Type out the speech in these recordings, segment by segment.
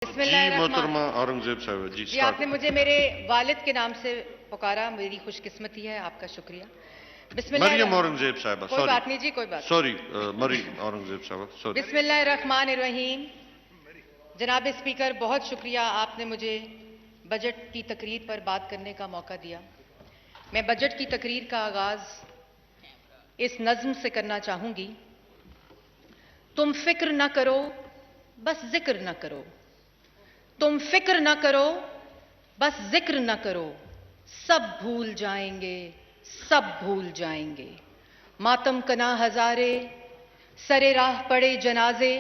जी बिस्मिल्लाहिर्रहमान। मोहतरमा औरंगजेब साहब जी जी, आपने मुझे मेरे वालिद के नाम से पुकारा, मेरी खुशकिस्मती है, आपका शुक्रिया। मरियम बिस्मिल्लाहिर्रहमान। औरंगजेब साहब कोई सॉरी बात नहीं जी, कोई बात सॉरी मरियम औरंगजेब साहब नहीं। सॉरी। बिस्मिल्लाहिर्रहमानिर्रहीम। जनाब स्पीकर, बहुत शुक्रिया, आपने मुझे बजट की तकरीर पर बात करने का मौका दिया। मैं बजट की तकरीर का आगाज इस नज्म से करना चाहूंगी। तुम फिक्र न करो, बस जिक्र न करो। तुम फिक्र न करो, बस जिक्र न करो। सब भूल जाएंगे, सब भूल जाएंगे। मातम कना हजारे, सरे राह पड़े जनाजे।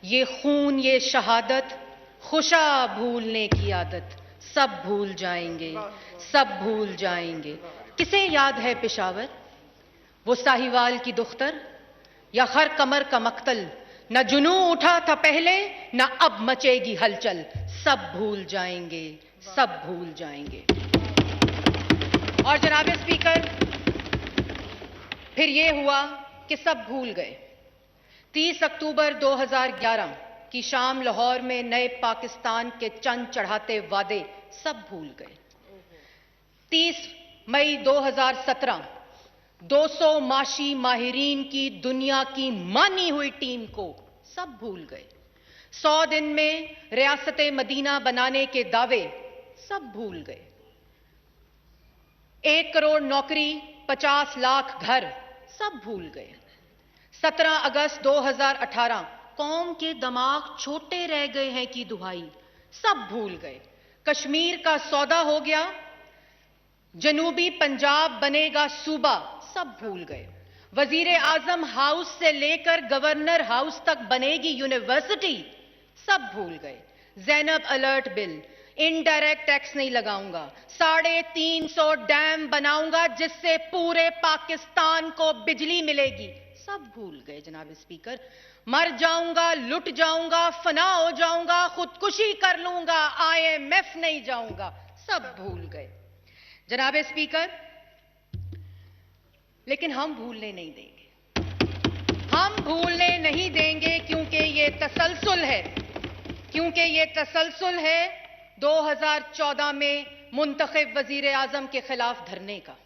ये खून ये शहादत, खुशा भूलने की आदत। सब भूल जाएंगे, सब भूल जाएंगे। किसे याद है पेशावर, वो साहिवाल की दुख्तर, या हर कमर का मक्तल। न जुनू उठा था पहले, न अब मचेगी हलचल। सब भूल जाएंगे, सब भूल जाएंगे। और जनाब स्पीकर, फिर यह हुआ कि सब भूल गए। 30 अक्टूबर 2011 की शाम लाहौर में नए पाकिस्तान के चंद चढ़ाते वादे सब भूल गए। 30 मई 2017 200 माशी माहिरीन की दुनिया की मानी हुई टीम को सब भूल गए। 100 दिन में रियासत मदीना बनाने के दावे सब भूल गए। 1 करोड़ नौकरी, 50 लाख घर सब भूल गए। 17 अगस्त 2018 कौम के दिमाग छोटे रह गए हैं की दुहाई सब भूल गए। कश्मीर का सौदा हो गया, जनूबी पंजाब बनेगा सूबा सब भूल गए। वजीर आजम हाउस से लेकर गवर्नर हाउस तक बनेगी यूनिवर्सिटी सब भूल गए। Zainab alert bill, indirect tax नहीं लगाऊंगा, 350 डैम बनाऊंगा जिससे पूरे पाकिस्तान को बिजली मिलेगी सब भूल गए। जनाब स्पीकर, मर जाऊंगा, लुट जाऊंगा, फना हो जाऊंगा, खुदकुशी कर लूंगा, IMF नहीं जाऊंगा सब भूल गए। जनाब स्पीकर, लेकिन हम भूलने नहीं देंगे, हम भूलने नहीं देंगे, क्योंकि ये तसलसल है, क्योंकि ये तसलसल है 2014 में मुंतखब वजीर आजम के खिलाफ धरने का।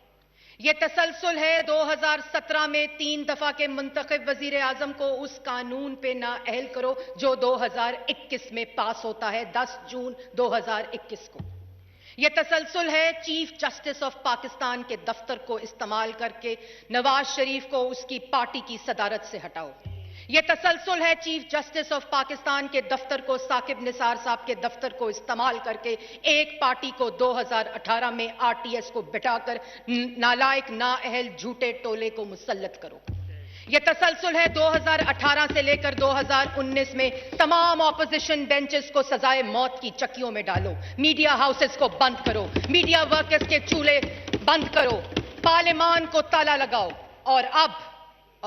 यह तसलसल है 2017 में 3 दफा के मुंतखब वजीर आजम को उस कानून पे नाअहल करो जो 2021 में पास होता है, 10 जून 2021 को। यह तसलसल है चीफ जस्टिस ऑफ पाकिस्तान के दफ्तर को इस्तेमाल करके नवाज शरीफ को उसकी पार्टी की सदारत से हटाओ। यह तसलसल है चीफ जस्टिस ऑफ पाकिस्तान के दफ्तर को साकिब निसार साहब के दफ्तर को इस्तेमाल करके एक पार्टी को 2018 में RTS को बिठाकर नालायक नाअहल झूठे टोले को मुसल्लत करो। यह तसलसल है 2018 से लेकर 2019 में तमाम ऑपोजिशन बेंचेस को सजाए मौत की चक्कियों में डालो, मीडिया हाउसेस को बंद करो, मीडिया वर्कर्स के चूल्हे बंद करो, पार्लियामान को ताला लगाओ। और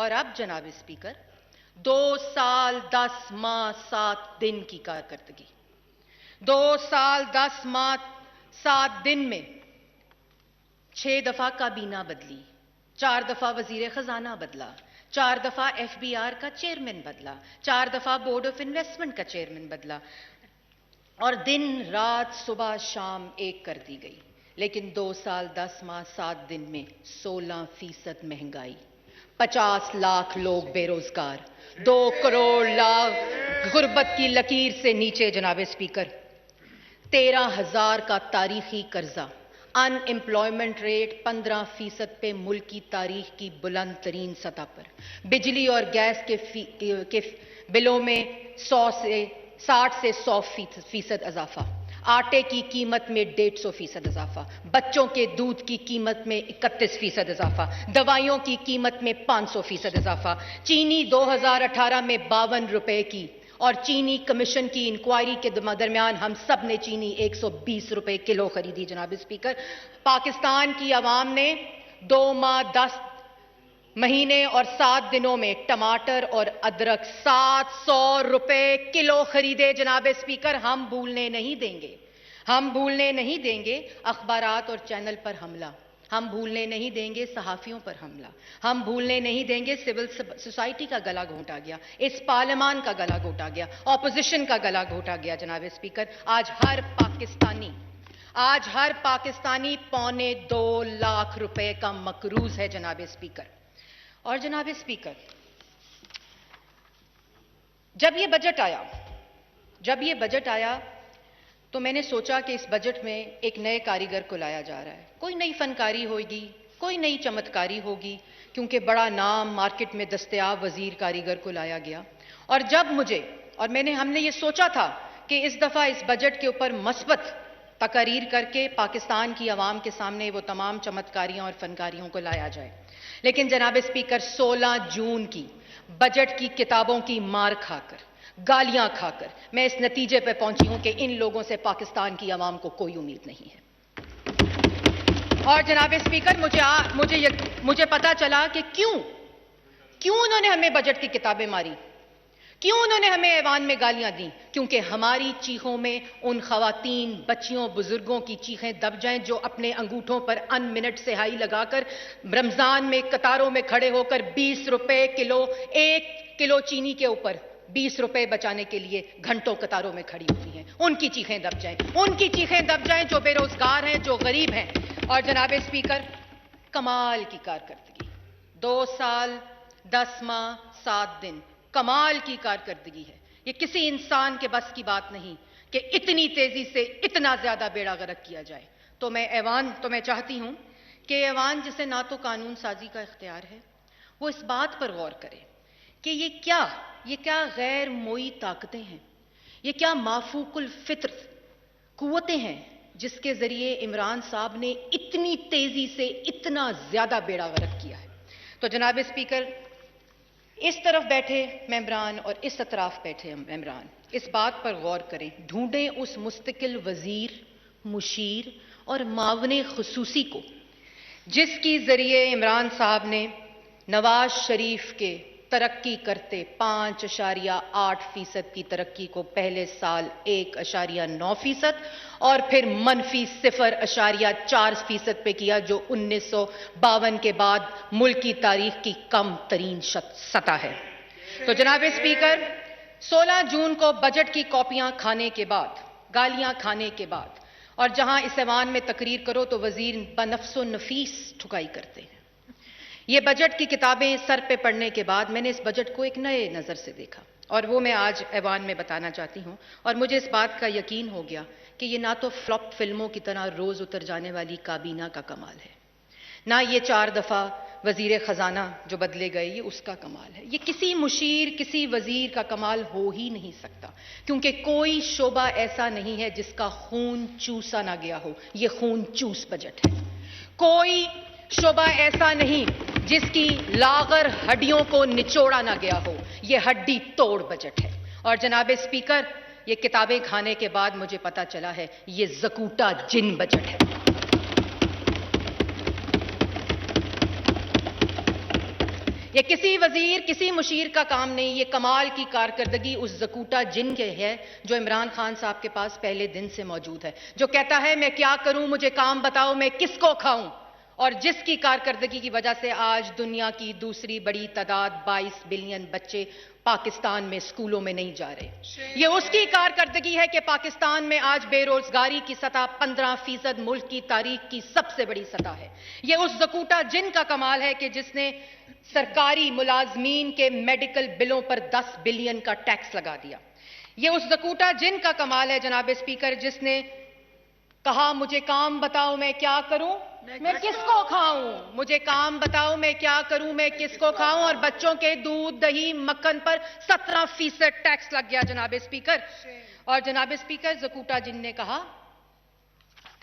अब जनाब स्पीकर, 2 साल 10 माह 7 दिन की कारकर्दगी, 2 साल 10 माह 7 दिन में 6 दफा काबीना बदली, 4 दफा वजीर खजाना बदला, 4 दफा FBR का चेयरमैन बदला, 4 दफा बोर्ड ऑफ इन्वेस्टमेंट का चेयरमैन बदला, और दिन रात सुबह शाम एक कर दी गई। लेकिन 2 साल 10 माह 7 दिन में 16% महंगाई, 50 लाख लोग बेरोजगार, 2 करोड़ लाख गुर्बत की लकीर से नीचे। जनाब स्पीकर, 13,000 का तारीखी कर्जा, अनएम्प्लॉयमेंट रेट 15% पे मुल्क की तारीख की बुलंद तरीन सतह पर, बिजली और गैस के बिलों में 60 से 100% इजाफा, आटे की कीमत में 150% इजाफा, बच्चों के दूध की कीमत में 31% इजाफा, दवाइयों की कीमत में 500% इजाफा, चीनी 2018 में 52 रुपए की, और चीनी कमीशन की इंक्वायरी के दरमियान हम सब ने चीनी 120 रुपए किलो खरीदी। जनाब स्पीकर, पाकिस्तान की आवाम ने 2 माह 10 महीने और 7 दिनों में टमाटर और अदरक 700 रुपए किलो खरीदे। जनाब स्पीकर, हम भूलने नहीं देंगे, हम भूलने नहीं देंगे। अखबारात और चैनल पर हमला, हम भूलने नहीं देंगे सहाफियों पर हमला, हम भूलने नहीं देंगे सिविल सोसाइटी का गला घोटा गया, इस पार्लियामान का गला घोटा गया, ऑपोजिशन का गला घोटा गया। जनाब स्पीकर, आज हर पाकिस्तानी 2.25 लाख रुपए का मकरूज है जनाब स्पीकर। और जनाब स्पीकर, जब ये बजट आया तो मैंने सोचा कि इस बजट में एक नए कारीगर को लाया जा रहा है, कोई नई फनकारी होगी, कोई नई चमत्कारी होगी, क्योंकि बड़ा नाम मार्केट में दस्तयाब वजीर कारीगर को लाया गया। और जब हमने ये सोचा था कि इस दफा इस बजट के ऊपर मस्बत तकरीर करके पाकिस्तान की आवाम के सामने वो तमाम चमत्कारियों और फनकारियों को लाया जाए, लेकिन जनाब स्पीकर 16 जून की बजट की किताबों की मार खाकर, गालियां खाकर मैं इस नतीजे पर पहुंची हूं कि इन लोगों से पाकिस्तान की आवाम को कोई उम्मीद नहीं है। और जनाब स्पीकर, मुझे पता चला कि क्यों उन्होंने हमें बजट की किताबें मारी, क्यों उन्होंने हमें ऐवान में गालियां दी, क्योंकि हमारी चीखों में उन खवातीन, बच्चियों, बुजुर्गों की चीखें दब जाएं जो अपने अंगूठों पर अनमिनट सिहाई लगाकर रमजान में कतारों में खड़े होकर 20 रुपए किलो, 1 किलो चीनी के ऊपर 20 रुपए बचाने के लिए घंटों कतारों में खड़ी होती हैं। उनकी चीखें दब जाएं, जो बेरोजगार हैं, जो गरीब हैं। और जनाब स्पीकर, कमाल की कारकर्दगी, 2 साल 10 माह 7 दिन, कमाल की कारकर्दगी है। ये किसी इंसान के बस की बात नहीं कि इतनी तेजी से इतना ज्यादा बेड़ा गर्क किया जाए। तो मैं चाहती हूं कि ऐवान, जिसे ना तो कानून साजी का इख्तियार है, वो इस बात पर गौर करे कि ये क्या गैर मोई ताकतें हैं, ये क्या माफूकुल फित्र कुव्वतें हैं जिसके जरिए इमरान साहब ने इतनी तेजी से इतना ज्यादा बेड़ा गर्क किया है। तो जनाब स्पीकर, इस तरफ बैठे मेंबरान और इस अतराफ बैठे मेंबरान इस बात पर गौर करें, ढूंढें उस मुस्तकिल वजीर, मुशीर और मावने खुसूसी को जिसकी जरिए इमरान साहब ने नवाज शरीफ के तरक्की करते 5.8% की तरक्की को पहले साल 1.9% और फिर मनफी 0.4% पे किया, जो 1952 के बाद मुल्क की तारीख की कम तरीन सतह है। तो जनाब स्पीकर, 16 जून को बजट की कॉपियां खाने के बाद, गालियां खाने के बाद, और जहां इस ऐवान में तकरीर करो तो वजीर बनफ्सो नफीस ठुकाई करते हैं। ये बजट की किताबें सर पे पढ़ने के बाद मैंने इस बजट को एक नए नजर से देखा, और वो मैं आज ऐवान में बताना चाहती हूं। और मुझे इस बात का यकीन हो गया कि ये ना तो फ्लॉप फिल्मों की तरह रोज उतर जाने वाली काबीना का कमाल है, ना ये 4 दफा वजीर खजाना जो बदले गए ये उसका कमाल है। ये किसी मुशीर, किसी वजीर का कमाल हो ही नहीं सकता, क्योंकि कोई शोबा ऐसा नहीं है जिसका खून चूसा ना गया हो। ये खून चूस बजट है। कोई शोबा ऐसा नहीं जिसकी लागर हड्डियों को निचोड़ा ना गया हो। ये हड्डी तोड़ बजट है। और जनाब स्पीकर, ये किताबें खाने के बाद मुझे पता चला है ये ज़कूटा जिन बजट है। ये किसी वजीर, किसी मुशीर का काम नहीं। ये कमाल की कारकर्दगी उस ज़कूटा जिन के है जो इमरान खान साहब के पास पहले दिन से मौजूद है, जो कहता है मैं क्या करूं, मुझे काम बताओ, मैं किसको खाऊं, और जिसकी कारकर्दगी की वजह से आज दुनिया की दूसरी बड़ी तादाद 22 बिलियन बच्चे पाकिस्तान में स्कूलों में नहीं जा रहे। ये उसकी कारकर्दगी है कि पाकिस्तान में आज बेरोजगारी की सतह 15% मुल्क की तारीख की सबसे बड़ी सतह है। ये उस ज़कूटा जिन का कमाल है कि जिसने सरकारी मुलाजमीन के मेडिकल बिलों पर 10 बिलियन का टैक्स लगा दिया। ये उस ज़कूटा जिन का कमाल है जनाब स्पीकर, जिसने कहा मुझे काम बताओ मैं क्या करूं, मैं किसको खाऊं, मुझे काम बताओ मैं क्या करूं, मैं किसको खाऊं, और बच्चों के दूध, दही, मक्खन पर 17% टैक्स लग गया जनाब स्पीकर। और जनाब स्पीकर, ज़कूटा जिन ने कहा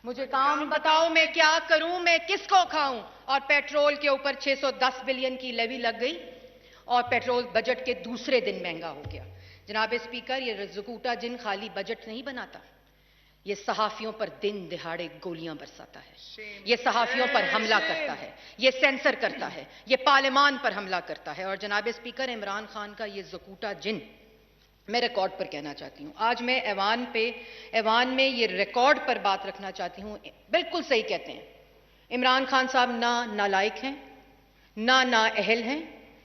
मुझे काम बताओ मैं क्या करूं, मैं किसको खाऊं, और पेट्रोल के ऊपर 610 बिलियन की लेवी लग गई और पेट्रोल बजट के दूसरे दिन महंगा हो गया। जनाब स्पीकर, ये ज़कूटा जिन खाली बजट नहीं बनाता, ये सहाफियों पर दिन दिहाड़े गोलियां बरसाता है, ये सहाफियों पर हमला करता है, ये सेंसर करता है, ये पार्लियामान पर हमला करता है। और जनाब स्पीकर, इमरान खान का ये ज़कूटा जिन मैं रिकॉर्ड पर कहना चाहती हूं। आज मैं ऐवान में ये रिकॉर्ड पर बात रखना चाहती हूं। बिल्कुल सही कहते हैं, इमरान खान साहब ना नालायक हैं, ना नाअहल हैं,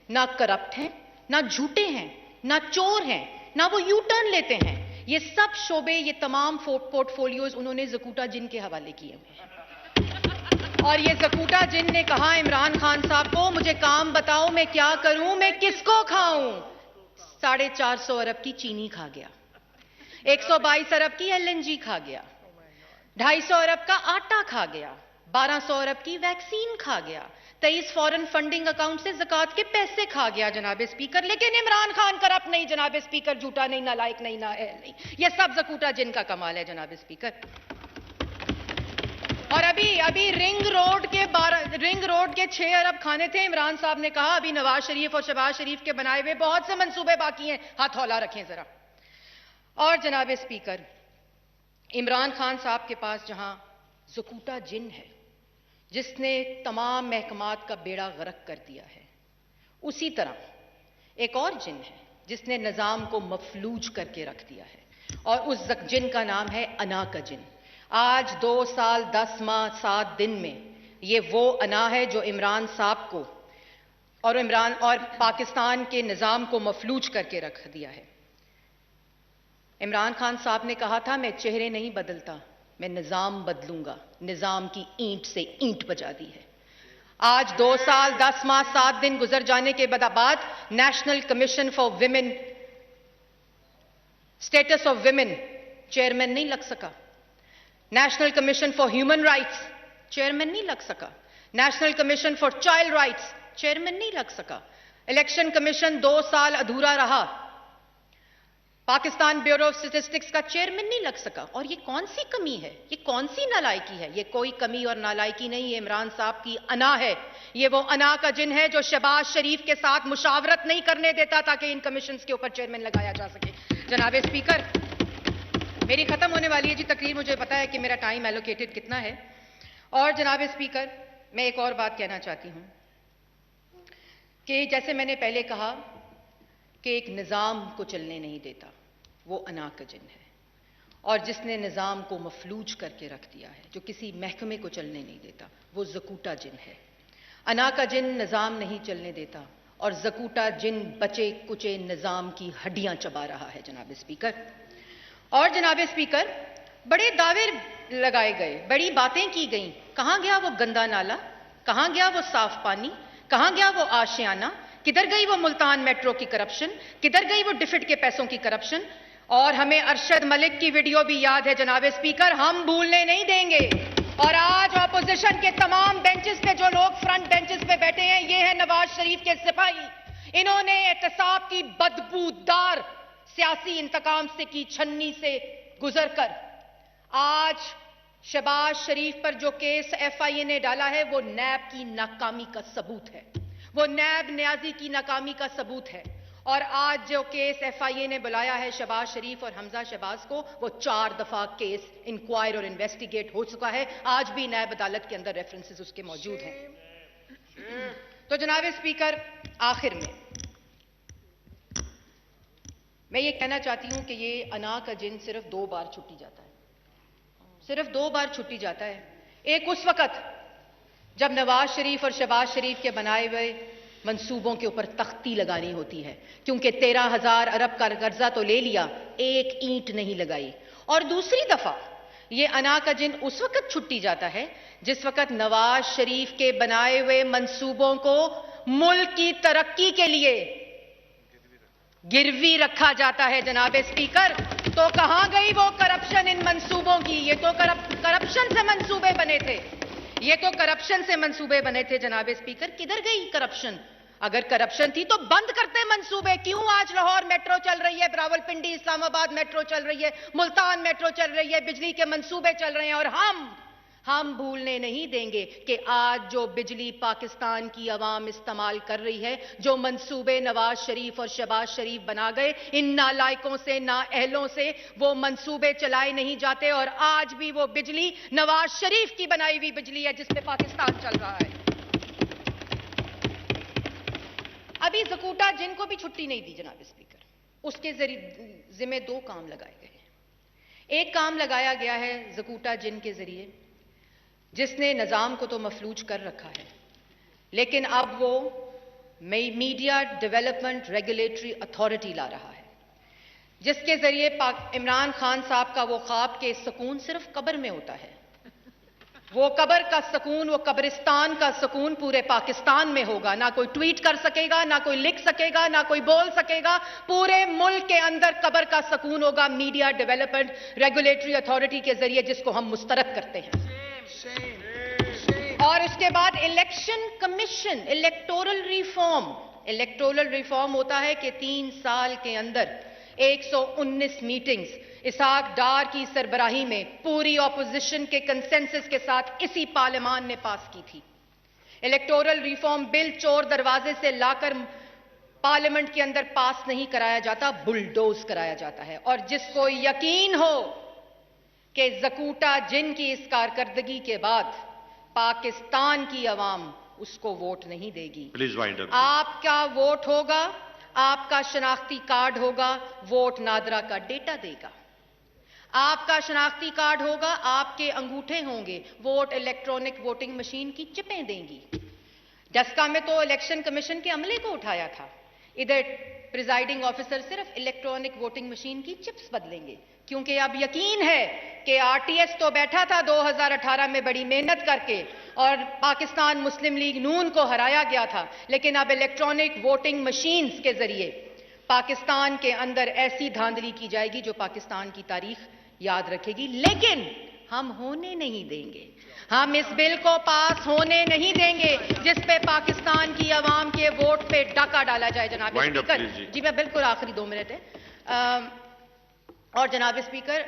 ना करप्ट हैं, ना झूठे हैं, ना चोर हैं, ना वो यू टर्न लेते हैं। ये सब शोबे, ये तमाम पोर्टफोलियोज उन्होंने ज़कूटा जिन के हवाले किए हुए हैं। और ये ज़कूटा जिन ने कहा इमरान खान साहब को, मुझे काम बताओ, मैं क्या करूं, मैं किसको खाऊं। 450 अरब की चीनी खा गया, 122 अरब की एलएनजी खा गया, 250 अरब का आटा खा गया, 1200 अरब की वैक्सीन खा गया, 23 फॉरेन फंडिंग अकाउंट से ज़कात के पैसे खा गया जनाब स्पीकर। लेकिन इमरान खान करप्ट नहीं जनाब स्पीकर, झूठा नहीं, नालायक नहीं, नाअहल नहीं। यह सब ज़कूटा जिन का कमाल है जनाब स्पीकर। और अभी रिंग रोड के 6 अरब खाने थे। इमरान साहब ने कहा अभी नवाज शरीफ और शहबाज शरीफ के बनाए हुए बहुत से मंसूबे बाकी हैं, हाथ हौला रखें जरा। और जनाब स्पीकर, इमरान खान साहब के पास जहां ज़कूटा जिन है जिसने तमाम महकमात का बेड़ा गर्क कर दिया है, उसी तरह एक और जिन है जिसने निज़ाम को मफलूज करके रख दिया है, और उस जिन का नाम है अना का जिन। आज 2 साल 10 माह 7 दिन में ये वो अना है जो इमरान साहब को और पाकिस्तान के निज़ाम को मफलूज करके रख दिया है। इमरान खान साहब ने कहा था मैं चेहरे नहीं बदलता, मैं निज़ाम बदलूंगा। निज़ाम की ईंट से ईंट बजा दी है। आज 2 साल 10 माह 7 दिन गुजर जाने के बाद national commission for women, status of women chairman नहीं लग सका। National commission for human rights chairman नहीं लग सका। National commission for child rights chairman नहीं लग सका। इलेक्शन कमीशन 2 साल अधूरा रहा। पाकिस्तान ब्यूरो ऑफ स्टैटिस्टिक्स का चेयरमैन नहीं लग सका। और ये कौन सी कमी है, ये कौन सी नालायकी है? ये कोई कमी और नालायकी नहीं है, इमरान साहब की अना है। ये वो अना का जिन है जो शहबाज शरीफ के साथ मुशावरत नहीं करने देता ताकि इन कमीशंस के ऊपर चेयरमैन लगाया जा सके। जनाब स्पीकर, मेरी खत्म होने वाली है जी तकरीर, मुझे पता है कि मेरा टाइम एलोकेटेड कितना है। और जनाब स्पीकर, मैं एक और बात कहना चाहती हूं कि जैसे मैंने पहले कहा कि एक निज़ाम को चलने नहीं देता, वो अना का जिन है। और जिसने निज़ाम को मफलूज करके रख दिया है, जो किसी महकमे को चलने नहीं देता, वो ज़कूटा जिन है। अना का जिन निज़ाम नहीं चलने देता और ज़कूटा जिन बचे कुचे निज़ाम की हड्डियां चबा रहा है जनाब स्पीकर। और जनाब स्पीकर, बड़े दावे लगाए गए, बड़ी बातें की गई। कहां गया वो गंदा नाला, कहां गया वो साफ पानी, कहां गया वो आशियाना, किधर गई वो मुल्तान मेट्रो की करप्शन, किधर गई वो डिफिड के पैसों की करप्शन। और हमें अरशद मलिक की वीडियो भी याद है जनाब स्पीकर, हम भूलने नहीं देंगे। और आज ऑपोजिशन के तमाम बेंचेस पे जो लोग फ्रंट बेंचेस पे बैठे हैं, ये है नवाज शरीफ के सिपाही। इन्होंने एहतसाब की बदबूदार सियासी इंतकाम से की छन्नी से गुजरकर आज शहबाज शरीफ पर जो केस एफआईए ने डाला है, वो नैब की नाकामी का सबूत है, वो नैब न्याजी की नाकामी का सबूत है। और आज जो केस एफआईए ने बुलाया है शहबाज शरीफ और हमजा शहबाज को, वो 4 दफा केस इंक्वायर और इन्वेस्टिगेट हो चुका है। आज भी नैब अदालत के अंदर रेफरेंसेस उसके मौजूद हैं। तो जनाब स्पीकर, आखिर में मैं ये कहना चाहती हूं कि ये अना का जिन सिर्फ 2 बार छुट्टी जाता है, सिर्फ 2 बार छुट्टी जाता है। एक उस वक्त जब नवाज शरीफ और शहबाज शरीफ के बनाए हुए मंसूबों के ऊपर तख्ती लगानी होती है, क्योंकि 13,000 अरब का कर्जा तो ले लिया, एक ईंट नहीं लगाई। और दूसरी दफा ये अना का जिन उस वक्त छुट्टी जाता है जिस वक्त नवाज शरीफ के बनाए हुए मंसूबों को मुल्क की तरक्की के लिए गिरवी रखा जाता है जनाब स्पीकर। तो कहां गई वो करप्शन इन मंसूबों की? ये तो करप्शन से मंसूबे बने थे, ये तो करप्शन से मंसूबे बने थे जनाब स्पीकर। किधर गई करप्शन? अगर करप्शन थी तो बंद करते मंसूबे। क्यों आज लाहौर मेट्रो चल रही है, रावलपिंडी इस्लामाबाद मेट्रो चल रही है, मुल्तान मेट्रो चल रही है, बिजली के मंसूबे चल रहे हैं। और हम भूलने नहीं देंगे कि आज जो बिजली पाकिस्तान की आवाम इस्तेमाल कर रही है, जो मंसूबे नवाज शरीफ और शहबाज शरीफ बना गए, इन नालायकों से, नाअहलों से वो मंसूबे चलाए नहीं जाते। और आज भी वो बिजली नवाज शरीफ की बनाई हुई बिजली है जिस पे पाकिस्तान चल रहा है। अभी ज़कूटा जिन को भी छुट्टी नहीं दी जनाब स्पीकर। उसके जिम्मे 2 काम लगाए गए हैं। एक काम लगाया गया है ज़कूटा जिन के जरिए जिसने निज़ाम को तो मफलूज कर रखा है, लेकिन अब वो मीडिया डेवलपमेंट रेगुलेटरी अथॉरिटी ला रहा है, जिसके जरिए इमरान खान साहब का वो ख्वाब के सुकून सिर्फ कब्र में होता है। वो कब्र का सुकून, वो कब्रिस्तान का सुकून पूरे पाकिस्तान में होगा। ना कोई ट्वीट कर सकेगा, ना कोई लिख सकेगा, ना कोई बोल सकेगा। पूरे मुल्क के अंदर कब्र का सुकून होगा मीडिया डेवलपमेंट रेगुलेटरी अथॉरिटी के जरिए, जिसको हम मुस्तरद करते हैं। और उसके बाद इलेक्शन कमीशन, इलेक्टोरल रिफॉर्म होता है कि 3 साल के अंदर 119 मीटिंग्स इसहाक डार की सरबराही में पूरी ऑपोजिशन के कंसेंसस के साथ इसी पार्लियामान ने पास की थी। इलेक्टोरल रिफॉर्म बिल चोर दरवाजे से लाकर पार्लियामेंट के अंदर पास नहीं कराया जाता, बुलडोज कराया जाता है। और जिसको यकीन हो कि ज़कूटा जिन की इस कारकर्दगी के बाद पाकिस्तान की अवाम उसको वोट नहीं देगी। Please wind up. आपका वोट होगा, आपका शनाख्ती कार्ड होगा, वोट नादरा का डेटा देगा। आपका शनाख्ती कार्ड होगा, आपके अंगूठे होंगे, वोट इलेक्ट्रॉनिक वोटिंग मशीन की चिपें देंगी। डस्का में तो इलेक्शन कमीशन के अमले को उठाया था, इधर प्रिजाइडिंग ऑफिसर सिर्फ इलेक्ट्रॉनिक वोटिंग मशीन की चिप्स बदलेंगे, क्योंकि अब यकीन है कि आरटीएस तो बैठा था 2018 में बड़ी मेहनत करके और पाकिस्तान मुस्लिम लीग नून को हराया गया था, लेकिन अब इलेक्ट्रॉनिक वोटिंग मशीन्स के जरिए पाकिस्तान के अंदर ऐसी धांधली की जाएगी जो पाकिस्तान की तारीख याद रखेगी। लेकिन हम होने नहीं देंगे, हम इस बिल को पास होने नहीं देंगे जिस पे पाकिस्तान की आवाम के वोट पे डाका डाला जाए। जनाब स्पीकर जी, मैं बिल्कुल आखिरी 2 मिनट है। और जनाब स्पीकर,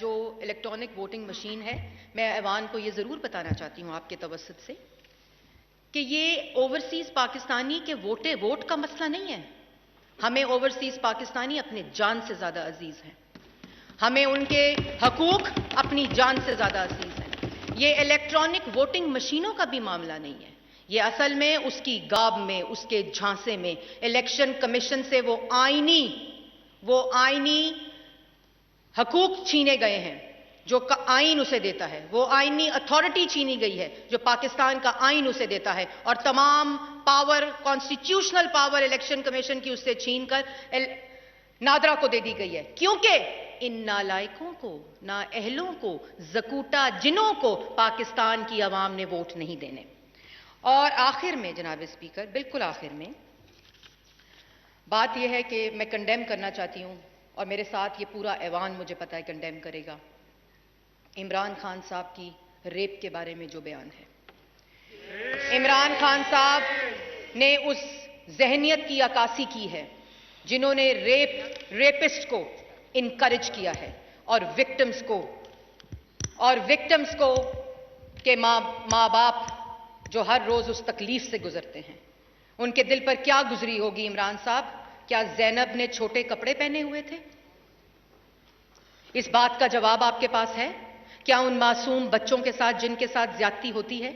जो इलेक्ट्रॉनिक वोटिंग मशीन है, मैं ऐवान को ये जरूर बताना चाहती हूँ आपके तवस्सुत से कि ये ओवरसीज पाकिस्तानी के वोट का मसला नहीं है। हमें ओवरसीज पाकिस्तानी अपने जान से ज्यादा अजीज हैं, हमें उनके हकूक अपनी जान से ज्यादा अजीज हैं। ये इलेक्ट्रॉनिक वोटिंग मशीनों का भी मामला नहीं है, ये असल में उसकी गाब में, उसके झांसे में इलेक्शन कमीशन से वो आईनी हकूक छीने गए हैं जो आइन उसे देता है, वो आईनी अथॉरिटी छीनी गई है जो पाकिस्तान का आइन उसे देता है, और तमाम power, constitutional power election commission की उससे छीनकर नादरा को दे दी गई है, क्योंकि इन नालायकों को, नाअहलों को, ज़कूटा जिनों को पाकिस्तान की आवाम ने वोट नहीं देने। और आखिर में जनाब स्पीकर, बिल्कुल आखिर में बात यह है कि मैं कंडेम करना चाहती हूं, और मेरे साथ ये पूरा ऐवान मुझे पता है कंडेम करेगा, इमरान खान साहब की रेप के बारे में जो बयान है। इमरान खान साहब ने उस जहनियत की अक्कासी की है जिन्होंने रेपिस्ट को इनकरेज किया है, और विक्टिम्स को के माँ बाप जो हर रोज उस तकलीफ से गुजरते हैं, उनके दिल पर क्या गुजरी होगी इमरान साहब? क्या ज़ैनब ने छोटे कपड़े पहने हुए थे? इस बात का जवाब आपके पास है? क्या उन मासूम बच्चों के साथ जिनके साथ ज्यादती होती है,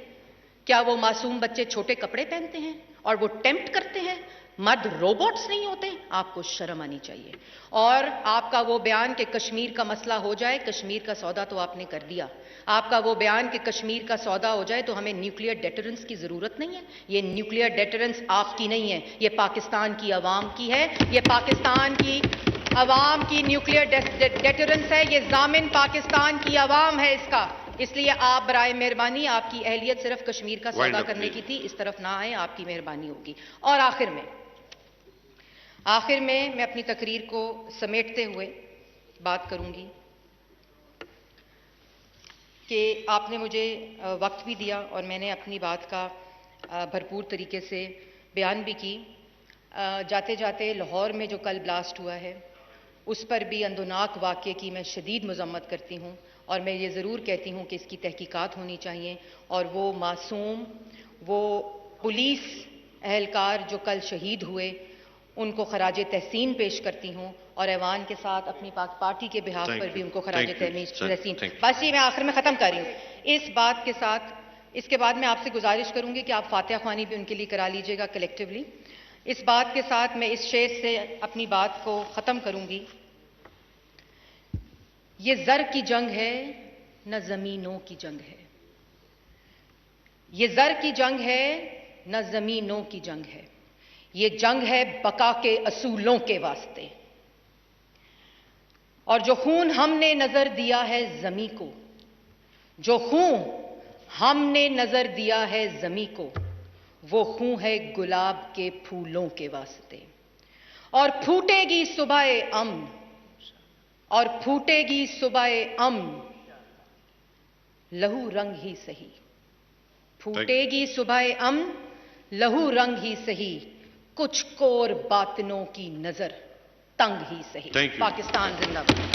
क्या वो मासूम बच्चे छोटे कपड़े पहनते हैं और वो टेम्प्ट करते हैं? मर्द रोबोट्स नहीं होते? आपको शर्म आनी चाहिए। और आपका वो बयान कि कश्मीर का मसला हो जाए, कश्मीर का सौदा तो आपने कर दिया। आपका वो बयान कि कश्मीर का सौदा हो जाए तो हमें न्यूक्लियर डेटरेंस की जरूरत नहीं है। ये न्यूक्लियर डेटरेंस आपकी नहीं है, ये पाकिस्तान की आवाम की है। ये पाकिस्तान की आवाम की न्यूक्लियर डेटरेंस है। ये जामिन पाकिस्तान की आवाम है इसका। इसलिए आप बराए मेहरबानी, आपकी अहलियत सिर्फ कश्मीर का सौदा करने की थी, इस तरफ ना आए, आपकी मेहरबानी होगी। और आखिर में मैं अपनी तकरीर को समेटते हुए बात करूंगी कि आपने मुझे वक्त भी दिया और मैंने अपनी बात का भरपूर तरीके से बयान भी की। जाते जाते लाहौर में जो कल ब्लास्ट हुआ है उस पर भी अंदोनाक वाक़े की मैं शदीद मज़म्मत करती हूँ, और मैं ये ज़रूर कहती हूँ कि इसकी तहकीकात होनी चाहिए, और वो मासूम, वो पुलिस अहलकार जो कल शहीद हुए उनको खराज तहसीन पेश करती हूँ, और ऐवान के साथ अपनी पार्टी के बिहाफ पर भी उनको खराज तहसीन। बस ये मैं आखिर में ख़त्म कर रही हूँ। इस बात के साथ इसके बाद मैं आपसे गुजारिश करूँगी कि आप फातिहा ख्वानी भी उनके लिए करा लीजिएगा कलेक्टिवली। इस बात के साथ मैं इस शेर से अपनी बात को ख़त्म करूँगी। ये ज़र की जंग है न ज़मीनों की जंग है, ये जर की जंग है न जमीनों की जंग है, ये जंग है बका के असूलों के वास्ते। और जो खून हमने नजर दिया है जमी को, जो खून हमने नजर दिया है जमी को, वो खून है गुलाब के फूलों के वास्ते। और फूटेगी सुबह अमन, और फूटेगी सुबह अमन, लहू रंग ही सही। फूटेगी सुबह अमन, लहू रंग ही सही, कुछ कोर बातनों की नजर तंग ही सही। Thank you. पाकिस्तान जिंदाबाद।